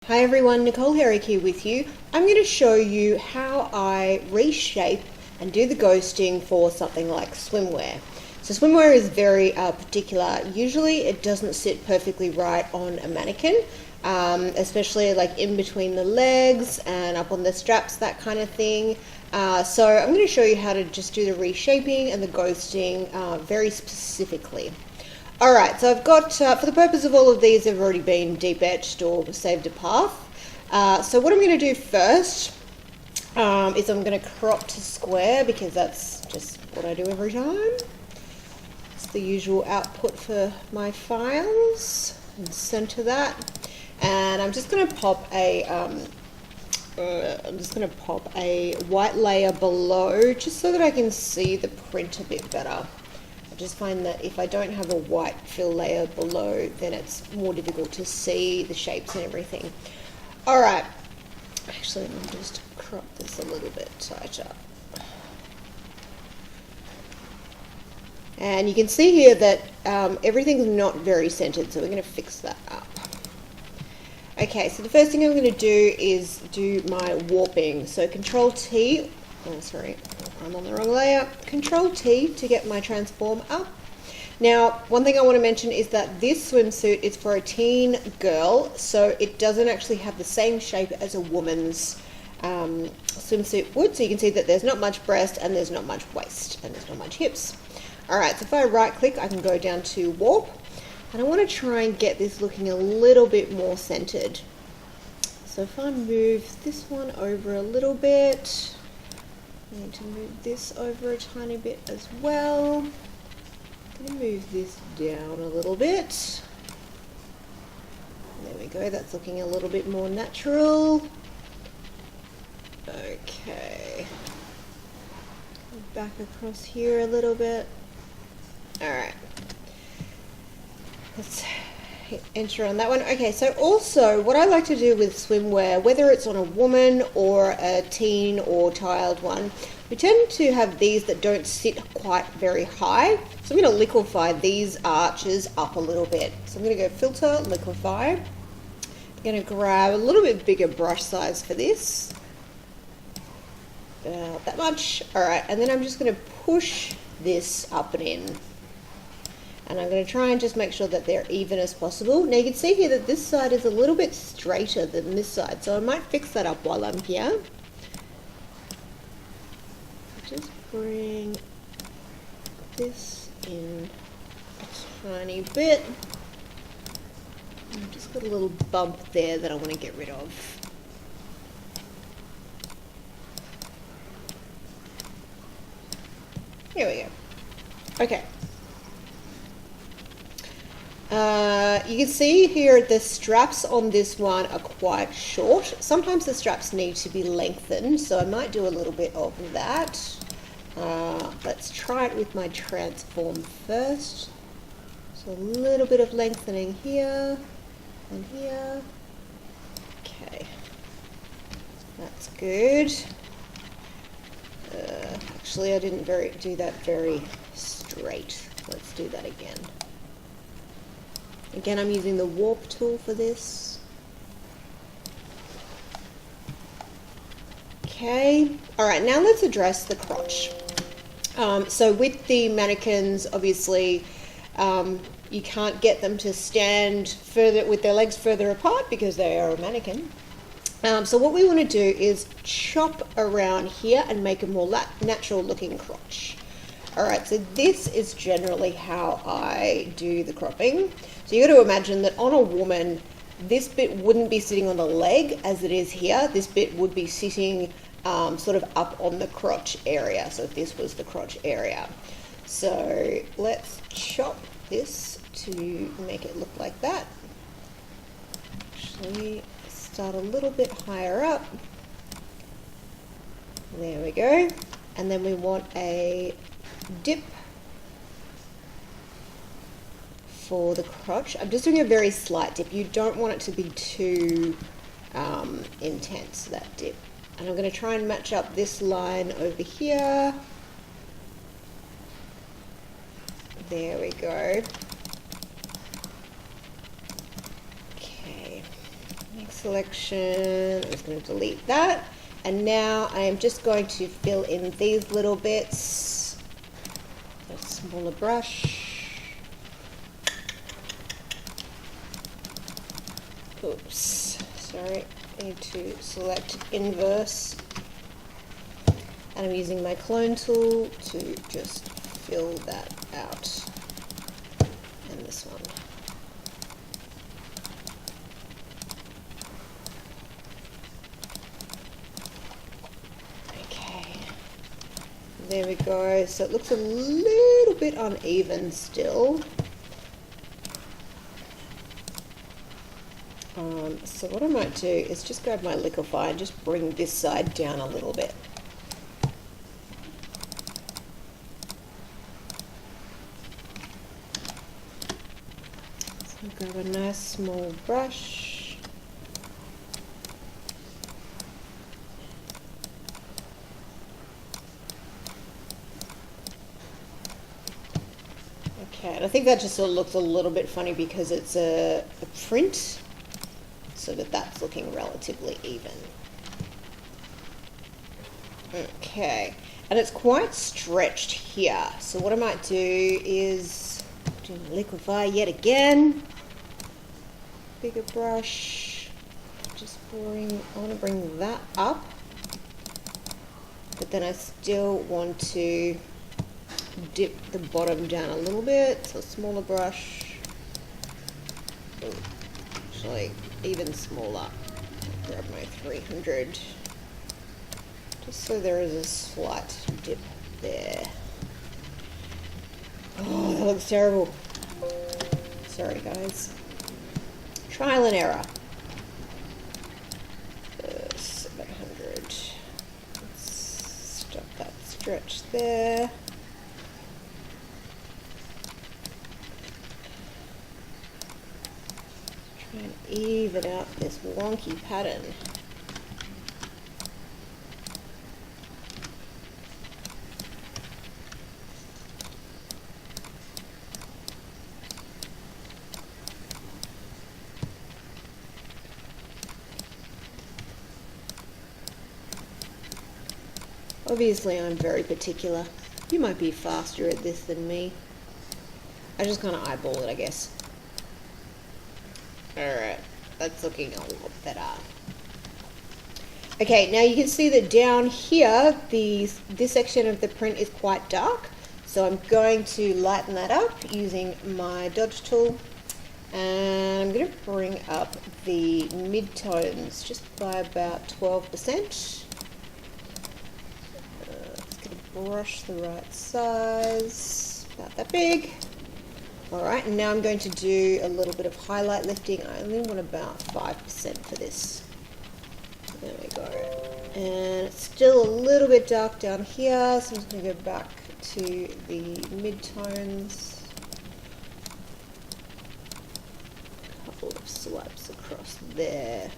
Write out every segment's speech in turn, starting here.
Hi everyone, Nicole Herrick here with you. I'm going to show you how I reshape and do the ghosting for something like swimwear. So swimwear is very particular. Usually it doesn't sit perfectly right on a mannequin, especially like in between the legs and up on the straps, that kind of thing. So I'm going to show you how to just do the reshaping and the ghosting very specifically. Alright, so I've got, for the purpose of all of these, they've already been deep etched or saved a path. So what I'm going to do first is I'm going to crop to square because that's just what I do every time. It's the usual output for my files, and center that. And I'm just going to pop a white layer below just so that I can see the print a bit better. I just find that if I don't have a white fill layer below, then it's more difficult to see the shapes and everything. Alright, actually I'll just crop this a little bit tighter. And you can see here that everything's not very centered, so we're going to fix that up. Okay, so the first thing I'm going to do is do my warping. So Control T, oh sorry, I'm on the wrong layer. Control T to get my transform up. Now, one thing I want to mention is that this swimsuit is for a teen girl, so it doesn't actually have the same shape as a woman's swimsuit would. So you can see that there's not much breast and there's not much waist and there's not much hips. Alright, so if I right click, I can go down to warp. And I want to try and get this looking a little bit more centered. So if I move this one over a little bit, I need to move this over a tiny bit as well. I'm going to move this down a little bit. There we go, that's looking a little bit more natural. Okay. Back across here a little bit. Alright. Let's hit enter on that one. Okay, so also what I like to do with swimwear, whether it's on a woman or a teen or child one, we tend to have these that don't sit quite very high. So I'm going to liquefy these arches up a little bit. So I'm going to go filter, liquefy. I'm going to grab a little bit bigger brush size for this. About that much. Alright, and then I'm just going to push this up and in. And I'm going to try and just make sure that they're even as possible. Now you can see here that this side is a little bit straighter than this side, so I might fix that up while I'm here. Just bring this in a tiny bit. I've just got a little bump there that I want to get rid of. Here we go. Okay. You can see here the straps on this one are quite short. Sometimes the straps need to be lengthened, so I might do a little bit of that. Let's try it with my transform first. So a little bit of lengthening here and here. Okay, that's good. Actually, I didn't do that very straight. Let's do that again. Again, I'm using the warp tool for this. Okay, alright, now let's address the crotch. So with the mannequins, obviously, you can't get them to stand further with their legs further apart because they are a mannequin. So what we want to do is chop around here and make a more natural looking crotch. Alright, so this is generally how I do the cropping. So you got to imagine that on a woman, this bit wouldn't be sitting on the leg as it is here. This bit would be sitting sort of up on the crotch area. So if this was the crotch area. So let's chop this to make it look like that. Actually, start a little bit higher up. There we go. And then we want a dip for the crotch. I'm just doing a very slight dip. You don't want it to be too intense, that dip. And I'm going to try and match up this line over here. There we go. selection. I'm just going to delete that. And now I am just going to fill in these little bits. A smaller brush. Oops, sorry. I need to select inverse. And I'm using my clone tool to just fill that out. And this one. Okay. There we go. So it looks a little bit uneven still. So what I might do is just grab my liquefy and just bring this side down a little bit. So grab a nice small brush. Okay, and I think that just sort of looks a little bit funny because it's a print, so that's looking relatively even. Okay, and it's quite stretched here. So what I might do is do liquefy yet again. Bigger brush. Just I want to bring that up, but then I still want to dip the bottom down a little bit. So a smaller brush. Oh, actually, even smaller. I'll grab my 300, just so there is a slight dip there. Oh, that looks terrible. Sorry, guys. Trial and error. 700. Let's stop that stretch there. And even out this wonky pattern. Obviously, I'm very particular. You might be faster at this than me. I just kind of eyeball it, I guess. Alright, that's looking a lot better. Okay, now you can see that down here, this section of the print is quite dark. So I'm going to lighten that up using my dodge tool. And I'm going to bring up the mid-tones just by about 12%. Just going to brush the right size, about that big. Alright, and now I'm going to do a little bit of highlight lifting. I only want about 5% for this. There we go. And it's still a little bit dark down here, so I'm just going to go back to the mid-tones. A couple of swipes across there.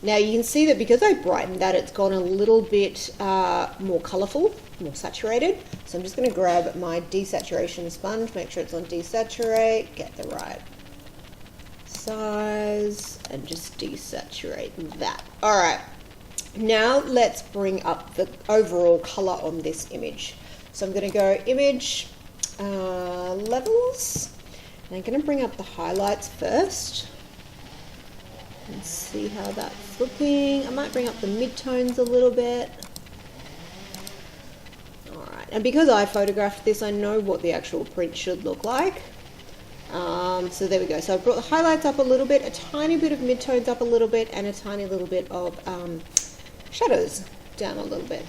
Now you can see that because I brightened that, it's gone a little bit more colourful, more saturated. So I'm just going to grab my desaturation sponge, make sure it's on desaturate, get the right size, and just desaturate that. Alright, now let's bring up the overall colour on this image. So I'm going to go image, levels, and I'm going to bring up the highlights first. And see how that's looking. I might bring up the mid-tones a little bit. Alright, and because I photographed this, I know what the actual print should look like. So there we go. So I brought the highlights up a little bit, a tiny bit of mid-tones up a little bit, and a tiny little bit of shadows down a little bit.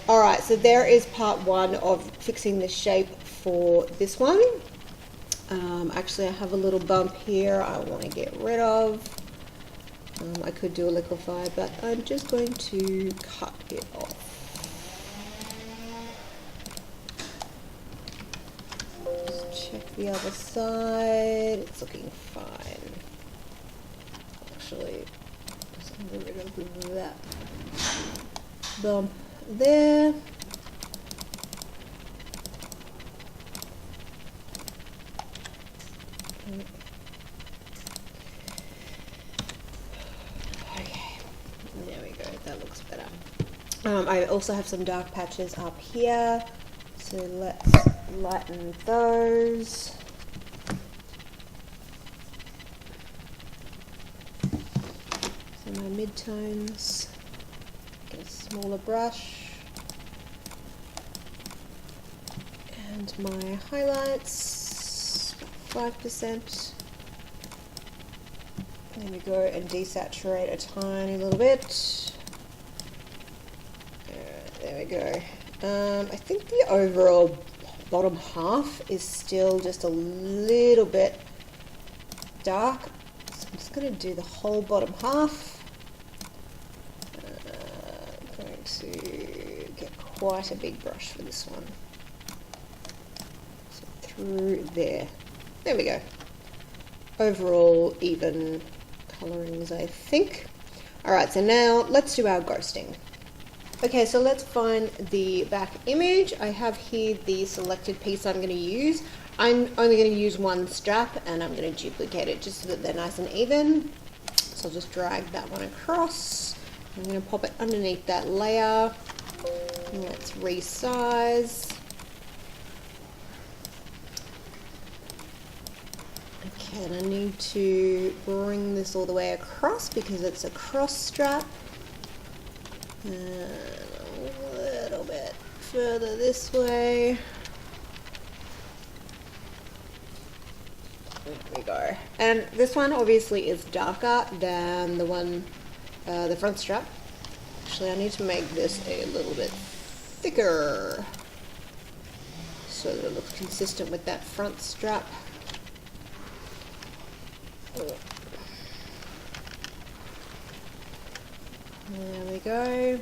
Alright, so there is part one of fixing the shape for this one. Actually, I have a little bump here I want to get rid of. I could do a liquefy, but I'm just going to cut it off. Just check the other side. It's looking fine. Actually, just get rid of that bump there. that looks better. I also have some dark patches up here, so let's lighten those. So my mid-tones, get a smaller brush, and my highlights, 5%. There we go, and desaturate a tiny little bit. There we go. I think the overall bottom half is still just a little bit dark, so I'm just going to do the whole bottom half. I'm going to get quite a big brush for this one. So through there. There we go. Overall even colorings, I think. Alright, so now let's do our ghosting. Okay, so let's find the back image. I have here the selected piece I'm going to use. I'm only going to use one strap and I'm going to duplicate it just so that they're nice and even. So I'll just drag that one across. I'm going to pop it underneath that layer. And let's resize. Okay, and I need to bring this all the way across because it's a cross strap. And a little bit further this way. There we go. And this one obviously is darker than the one, the front strap. Actually, I need to make this a little bit thicker so that it looks consistent with that front strap. There we go.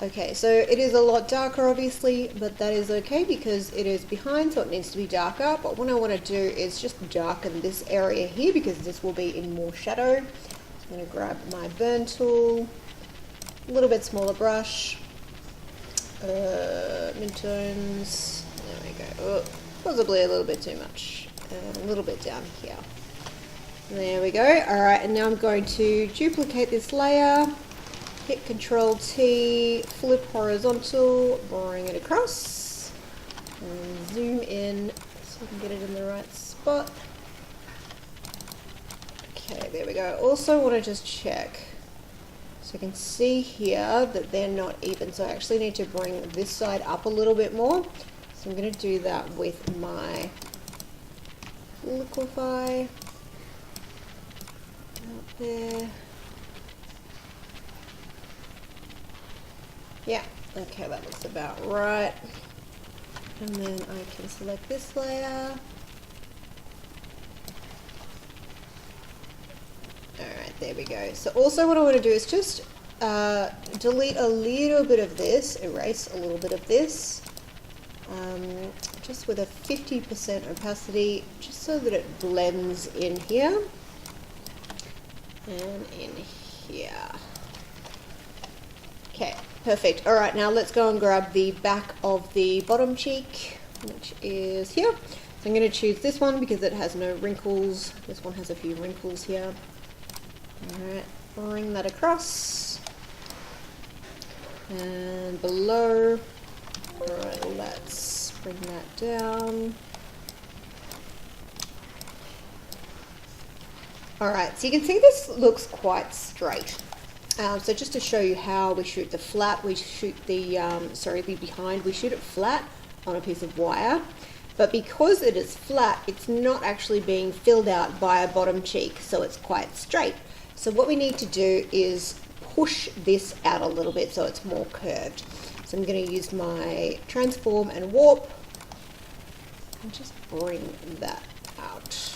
Okay, so it is a lot darker obviously, but that is okay because it is behind, so it needs to be darker. But what I want to do is just darken this area here because this will be in more shadow. So I'm going to grab my burn tool, a little bit smaller brush, midtones, there we go. Oh, possibly a little bit too much, and a little bit down here. There we go. Alright, and now I'm going to duplicate this layer, hit Control T, flip horizontal, bring it across, and zoom in so I can get it in the right spot. Okay, there we go. Also want to just check. So you can see here that they're not even, so I actually need to bring this side up a little bit more. So I'm going to do that with my liquify. Out there. Yeah, okay, that looks about right. And then I can select this layer. Alright, there we go. So also what I want to do is just delete a little bit of this, erase a little bit of this, just with a 50% opacity, just so that it blends in here. And in here. Okay, perfect. Alright, now let's go and grab the back of the bottom cheek, which is here. So I'm going to choose this one because it has no wrinkles. This one has a few wrinkles here. Alright, bring that across. And below. Alright, let's bring that down. Alright, so you can see this looks quite straight. So just to show you how we shoot the flat, we shoot the, the behind, we shoot it flat on a piece of wire. But because it is flat, it's not actually being filled out by a bottom cheek, so it's quite straight. So what we need to do is push this out a little bit so it's more curved. So I'm going to use my transform and warp and just bring that out.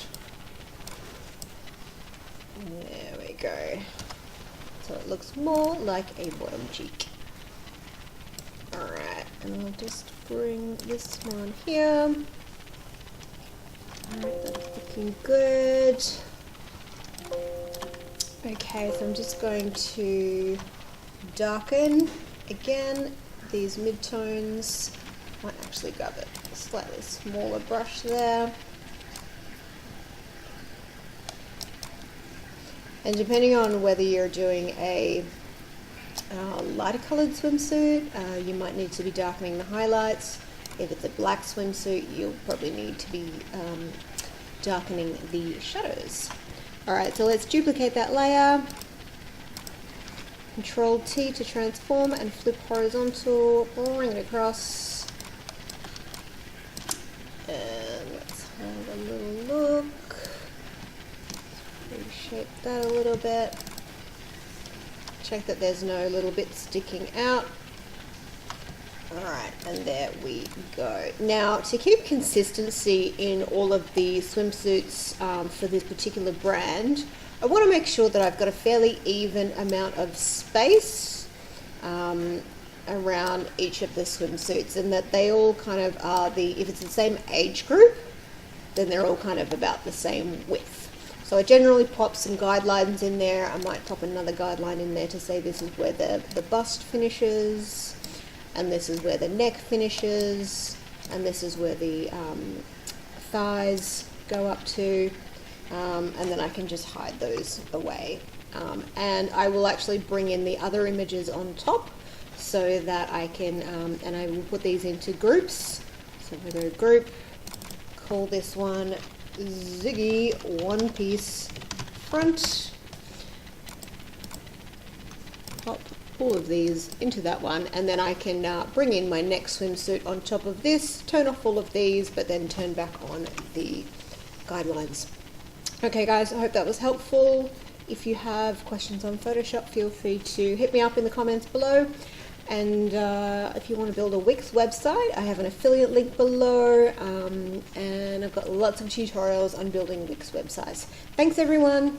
There we go. So it looks more like a bottom cheek. Alright, and I'll just bring this one here. Alright, that's looking good. Okay, so I'm just going to darken again these midtones. Might actually grab a slightly smaller brush there. And depending on whether you're doing a lighter coloured swimsuit, you might need to be darkening the highlights. If it's a black swimsuit, you'll probably need to be darkening the shadows. Alright, so let's duplicate that layer. Control T to transform and flip horizontal, bring it across. And let's have a little look. Reshape that a little bit. Check that there's no little bits sticking out. Alright, and there we go. Now, to keep consistency in all of the swimsuits for this particular brand, I want to make sure that I've got a fairly even amount of space around each of the swimsuits, and that they all kind of are if it's the same age group, then they're all kind of about the same width. So I generally pop some guidelines in there. I might pop another guideline in there to say this is where the bust finishes, and this is where the neck finishes, and this is where the thighs go up to, and then I can just hide those away. And I will actually bring in the other images on top so that I can, and I will put these into groups. So if I go group, call this one Ziggy One Piece Front, pop all of these into that one, and then I can bring in my next swimsuit on top of this, turn off all of these, but then turn back on the guidelines. Okay guys, I hope that was helpful. If you have questions on Photoshop, feel free to hit me up in the comments below. And if you want to build a Wix website, I have an affiliate link below, and I've got lots of tutorials on building Wix websites. Thanks everyone!